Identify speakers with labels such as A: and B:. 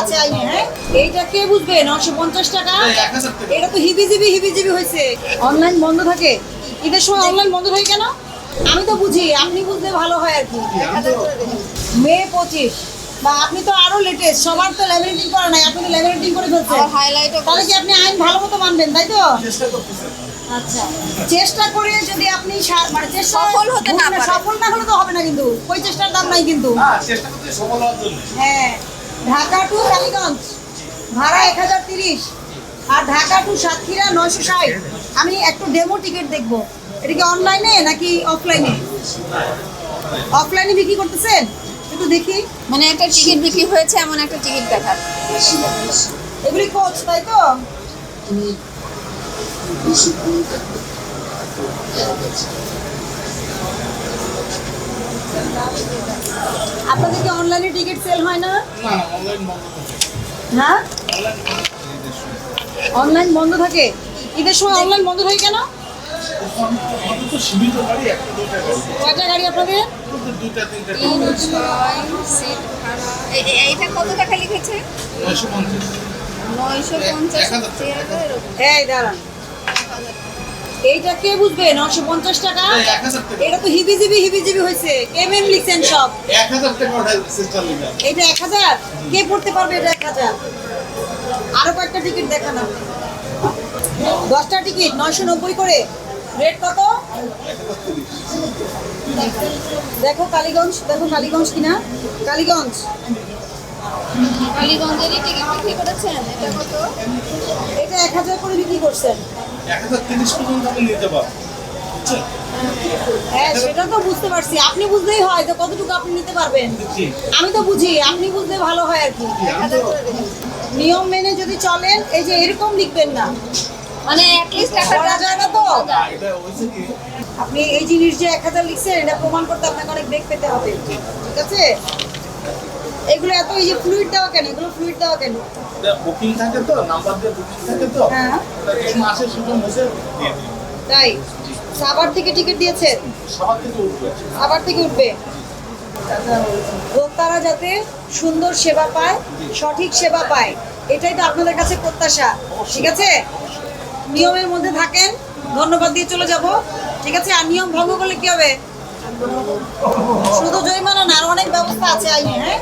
A: আছে আইনে। হ্যাঁ, এইটা কে বুঝবে? 950 টাকা। এটা তো হিবিজিবি হয়েছে। অনলাইন বন্ধ থাকে ঈদের সময়, অনলাইন বন্ধ থাকে কেন? আমি তো বুঝি, আপনি বুঝলে ভালো হয় আর কি। মে 25 বা আপনি তো আরো লেটেস্ট, সবার তো ল্যামিনেটিং করা নাই, আপনি তো ল্যামিনেটিং করে ফেলছেন। তাহলে কি আপনি আইন ভালো মতো মানবেন, তাই তো? আচ্ছা, চেষ্টা করে যদি আপনি মানে চেষ্টা সফল না হলে তো হবে না, কিন্তু ওই চেষ্টার দাম নাই কিন্তু। হ্যাঁ, ঢাকা টু কালীগঞ্জ ভাড়া 1030, আর ঢাকা টু সাতক্ষীরা 960। আমি একটু ডেমো টিকিট দেখবো, এটা কি অনলাইনে নাকি অফলাইনে? অফলাইনে বিক্রি করতেছেন? একটু দেখি।
B: মানে একটা টিকিট বিক্রি হয়েছে, এমন একটা টিকিট দেখার।
A: এগুলি কোচ, তাই তো? আপনাদের কি অনলাইনে টিকিট সেল হয় না? হ্যাঁ, অনলাইন বন্ধ থাকে ঈদের সময়। অনলাইন বন্ধ থাকে কেন? কয়টা গাড়ি আপনাদের?
B: 3-6 সিট ভাড়া। এইটা কত টাকা লিখেছে? 950।
A: এই দাঁড়ান, এইটা কে বুঝবে? 950 টাকা। এটা তো হিবিজিবি হয়েছে। লিখছেন সব।
C: 1000 টাকা ওঠাই সিস্টেম লিখা।
A: এটা 1000 কে পড়তে পারবে? এটা 1000। আরো কয়েকটা টিকিট দেখান আপনি। 10টা টিকিট 990 করে। রেট কত? দেখো কালীগঞ্জ, দেখো কালীগঞ্জ কিনা। কালীগঞ্জ
B: কালীগঞ্জেরই টিকিট বিক্রি করেছেন। এটা কত?
A: এটা 1000 করে বিক্রি করছেন।
C: 1030 পর্যন্ত আপনি নিতে পারবেন। বুঝছেন?
A: হ্যাঁ, সেটা তো বুঝতে পারছি। আপনি বুঝলেই হয় যে কতটুকু আপনি নিতে পারবেন। আমি তো বুঝি, আপনি বুঝলে ভালো হয় আর কি। নিয়ম মেনে যদি চলেন, এই যে এরকম লিখবেন না,
B: মানে অ্যাটলিস্ট
A: করা যায় না তো।
C: এটা হইছে কি?
A: আপনি এই জিনিস যে 1000 লিখছেন, এটা প্রমাণ করতে আপনাকে অনেক বেগ পেতে হবে। ঠিক আছে? এগুলো এত এই যে ফ্লুইড দেওয়া কেন? এগুলো ফ্লুইড দেওয়া কেন?
C: এটা বুকিং থাকে তো, নাম্বার দিয়ে বুকিং থাকে তো।
A: হ্যাঁ।
C: এই মাসে শুধু মুছে দিয়ে দিই।
A: তাই সাভার থেকে টিকিট দিয়েছেন?
C: সবার থেকে উঠবে।
A: আবার থেকে উঠবে। ভোক্তারা যাতে সুন্দর সেবা পায়, সঠিক সেবা পায়, এটাই তো আপনাদের কাছে প্রত্যাশা। ঠিক আছে? নিয়মের মধ্যে থাকেন, ধন্যবাদ দিয়ে চলে যাব। ঠিক আছে? আর নিয়ম ভঙ্গ করলে কি হবে? শুধু জরিমানা না, আর অনেক ব্যবস্থা আছে আইনে। হ্যাঁ।